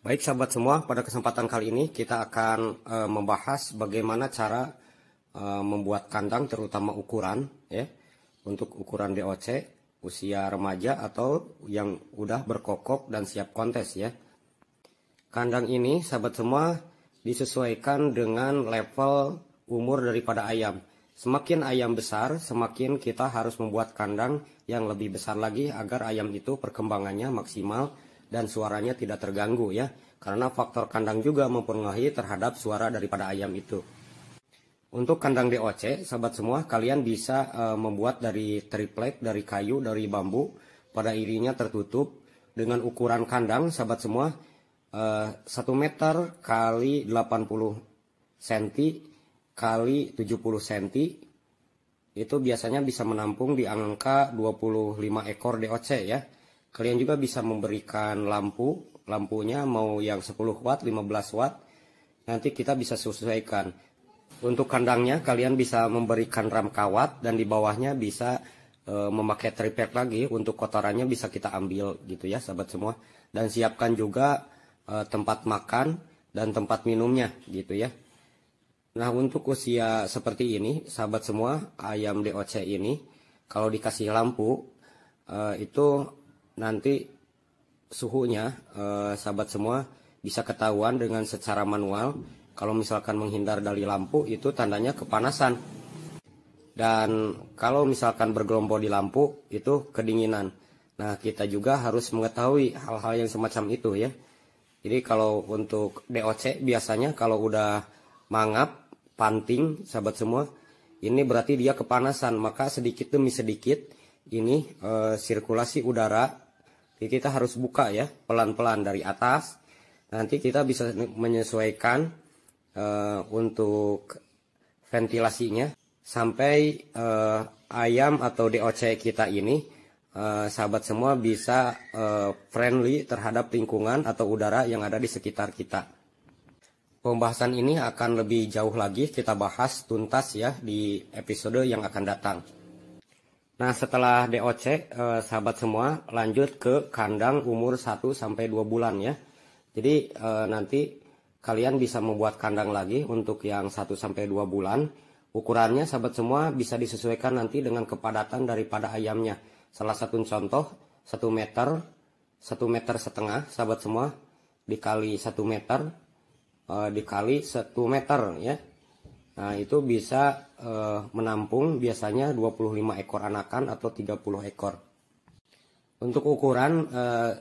Baik sahabat semua, pada kesempatan kali ini kita akan membahas bagaimana cara membuat kandang terutama ukuran ya. Untuk ukuran DOC usia remaja atau yang udah berkokok dan siap kontes ya. Kandang ini sahabat semua disesuaikan dengan level umur daripada ayam. Semakin ayam besar, semakin kita harus membuat kandang yang lebih besar lagi agar ayam itu perkembangannya maksimal dan suaranya tidak terganggu ya, karena faktor kandang juga mempengaruhi terhadap suara daripada ayam itu. Untuk kandang DOC, sahabat semua, kalian bisa membuat dari triplek, dari kayu, dari bambu, pada irinya tertutup dengan ukuran kandang, sahabat semua, 1 meter kali 80 cm kali 70 cm, itu biasanya bisa menampung di angka 25 ekor DOC ya. Kalian juga bisa memberikan lampunya mau yang 10 watt, 15 watt, nanti kita bisa sesuaikan. Untuk kandangnya kalian bisa memberikan ram kawat dan di bawahnya bisa memakai triplek lagi, untuk kotorannya bisa kita ambil gitu ya sahabat semua. Dan siapkan juga tempat makan dan tempat minumnya gitu ya. Nah untuk usia seperti ini sahabat semua, ayam DOC ini kalau dikasih lampu itu nanti suhunya sahabat semua bisa ketahuan dengan secara manual. Kalau misalkan menghindar dari lampu itu tandanya kepanasan, dan kalau misalkan bergelombol di lampu itu kedinginan. Nah kita juga harus mengetahui hal-hal yang semacam itu ya. Jadi kalau untuk DOC biasanya kalau udah mangap, panting sahabat semua, ini berarti dia kepanasan, maka sedikit demi sedikit ini sirkulasi udara kita harus buka ya, pelan-pelan dari atas. Nanti kita bisa menyesuaikan untuk ventilasinya sampai ayam atau DOC kita ini sahabat semua bisa friendly terhadap lingkungan atau udara yang ada di sekitar kita. Pembahasan ini akan lebih jauh lagi kita bahas tuntas ya di episode yang akan datang. Nah setelah DOC sahabat semua lanjut ke kandang umur 1-2 bulan ya. Jadi nanti kalian bisa membuat kandang lagi untuk yang 1-2 bulan. Ukurannya sahabat semua bisa disesuaikan nanti dengan kepadatan daripada ayamnya. Salah satu contoh 1 meter, 1,5 meter sahabat semua, dikali 1 meter dikali 1 meter ya. Nah itu bisa menampung biasanya 25 ekor anakan atau 30 ekor. Untuk ukuran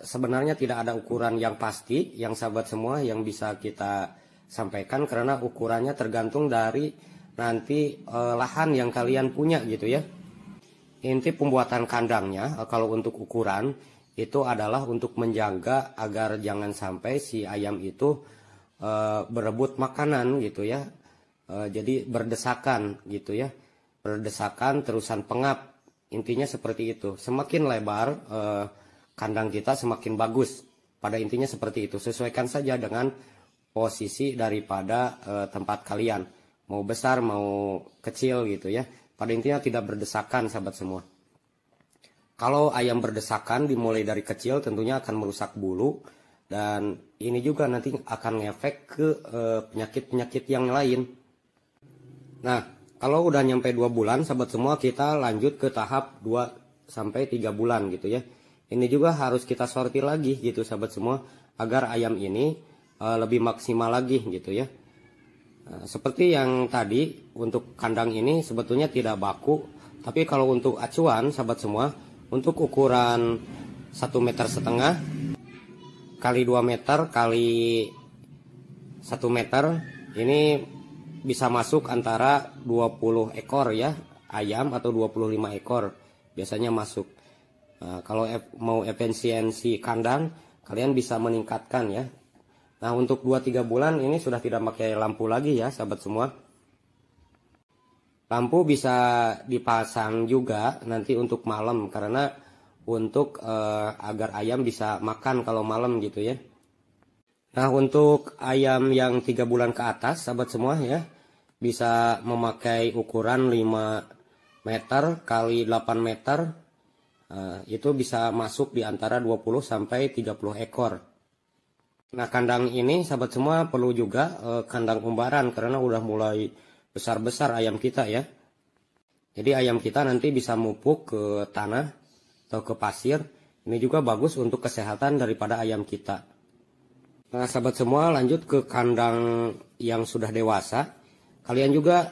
sebenarnya tidak ada ukuran yang pasti yang sahabat semua yang bisa kita sampaikan, karena ukurannya tergantung dari nanti lahan yang kalian punya gitu ya. Inti pembuatan kandangnya kalau untuk ukuran itu adalah untuk menjaga agar jangan sampai si ayam itu berebut makanan gitu ya. Jadi berdesakan gitu ya, berdesakan terusan pengap, intinya seperti itu. Semakin lebar kandang kita semakin bagus, pada intinya seperti itu. Sesuaikan saja dengan posisi daripada tempat kalian, mau besar mau kecil gitu ya. Pada intinya tidak berdesakan sahabat semua. Kalau ayam berdesakan dimulai dari kecil tentunya akan merusak bulu, dan ini juga nanti akan ngefek ke penyakit-penyakit yang lain. Nah, kalau udah nyampe 2 bulan sahabat semua, kita lanjut ke tahap 2-3 bulan gitu ya. Ini juga harus kita sortir lagi gitu sahabat semua, agar ayam ini lebih maksimal lagi gitu ya. Seperti yang tadi, untuk kandang ini sebetulnya tidak baku, tapi kalau untuk acuan sahabat semua, untuk ukuran 1,5 meter kali 2 meter kali 1 meter, ini bisa masuk antara 20 ekor ya ayam atau 25 ekor biasanya masuk. Nah, kalau mau efisiensi kandang kalian bisa meningkatkan ya. Nah untuk 2-3 bulan ini sudah tidak pakai lampu lagi ya sahabat semua. Lampu bisa dipasang juga nanti untuk malam, karena untuk agar ayam bisa makan kalau malam gitu ya. Nah untuk ayam yang 3 bulan ke atas sahabat semua ya, bisa memakai ukuran 5 meter kali 8 meter, itu bisa masuk di antara 20-30 ekor. Nah, kandang ini sahabat semua perlu juga kandang umbaran karena udah mulai besar-besar ayam kita ya. Jadi ayam kita nanti bisa mupuk ke tanah atau ke pasir. Ini juga bagus untuk kesehatan daripada ayam kita. Nah, sahabat semua, lanjut ke kandang yang sudah dewasa. Kalian juga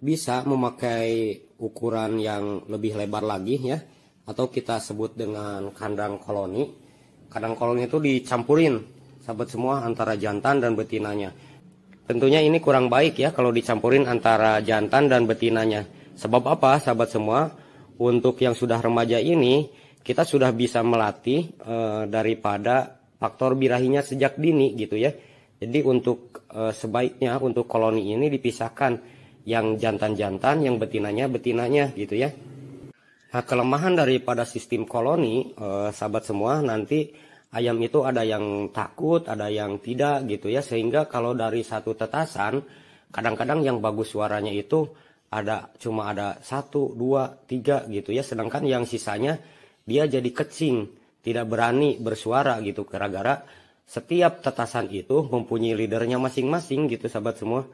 bisa memakai ukuran yang lebih lebar lagi ya, atau kita sebut dengan kandang koloni. Kandang koloni itu dicampurin sahabat semua antara jantan dan betinanya. Tentunya ini kurang baik ya kalau dicampurin antara jantan dan betinanya. Sebab apa sahabat semua? Untuk yang sudah remaja ini kita sudah bisa melatih daripada faktor birahinya sejak dini gitu ya. Jadi untuk sebaiknya untuk koloni ini dipisahkan, yang jantan-jantan, yang betinanya gitu ya. Nah, kelemahan daripada sistem koloni sahabat semua, nanti ayam itu ada yang takut, ada yang tidak gitu ya, sehingga kalau dari satu tetasan kadang-kadang yang bagus suaranya itu cuma ada 1, 2, 3 gitu ya, sedangkan yang sisanya dia jadi kecing, tidak berani bersuara gitu, gara-gara setiap tetasan itu mempunyai leadernya masing-masing gitu sahabat semua.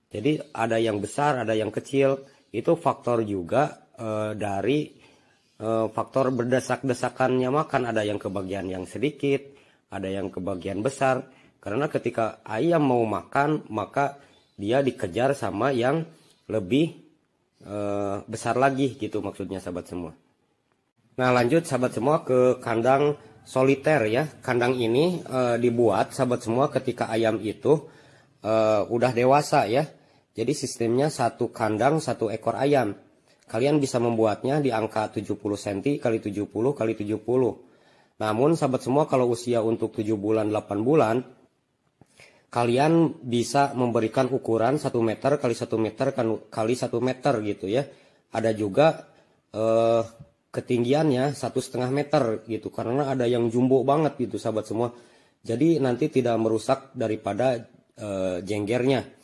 Jadi ada yang besar, ada yang kecil. Itu faktor juga dari faktor berdesak-desakannya makan. Ada yang kebagian yang sedikit, ada yang kebagian besar. Karena ketika ayam mau makan, maka dia dikejar sama yang lebih besar lagi gitu maksudnya sahabat semua. Nah, lanjut sahabat semua ke kandang soliter ya. Kandang ini dibuat sahabat semua ketika ayam itu udah dewasa ya. Jadi sistemnya satu kandang satu ekor ayam. Kalian bisa membuatnya di angka 70 cm kali 70 kali 70. Namun sahabat semua, kalau usia untuk 7 bulan 8 bulan, kalian bisa memberikan ukuran 1 meter kali 1 meter kali 1 meter gitu ya. Ada juga ketinggiannya 1,5 meter gitu, karena ada yang jumbo banget gitu sahabat semua. Jadi nanti tidak merusak daripada jenggernya.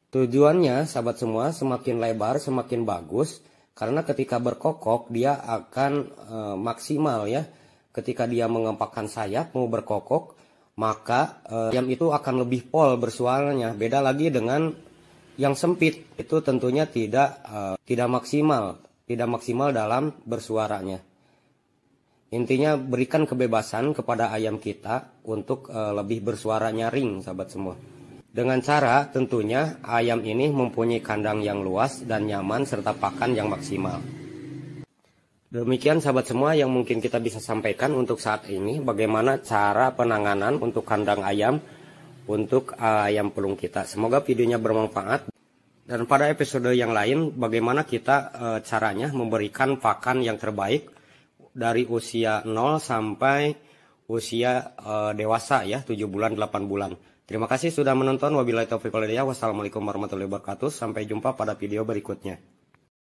Tujuannya sahabat semua, semakin lebar semakin bagus, karena ketika berkokok dia akan maksimal ya. Ketika dia mengempakkan sayap mau berkokok, maka ayam itu akan lebih pol bersuaranya. Beda lagi dengan yang sempit, itu tentunya tidak maksimal dalam bersuaranya. Intinya berikan kebebasan kepada ayam kita untuk lebih bersuara nyaring sahabat semua. Dengan cara tentunya ayam ini mempunyai kandang yang luas dan nyaman serta pakan yang maksimal. Demikian sahabat semua yang mungkin kita bisa sampaikan untuk saat ini, bagaimana cara penanganan untuk kandang ayam untuk ayam pelung kita. Semoga videonya bermanfaat. Dan pada episode yang lain, bagaimana kita caranya memberikan pakan yang terbaik dari usia 0 sampai usia dewasa ya, 7 bulan 8 bulan. Terima kasih sudah menonton. Wabillahi taufiq wal hidayah. Wassalamualaikum warahmatullahi wabarakatuh. Sampai jumpa pada video berikutnya.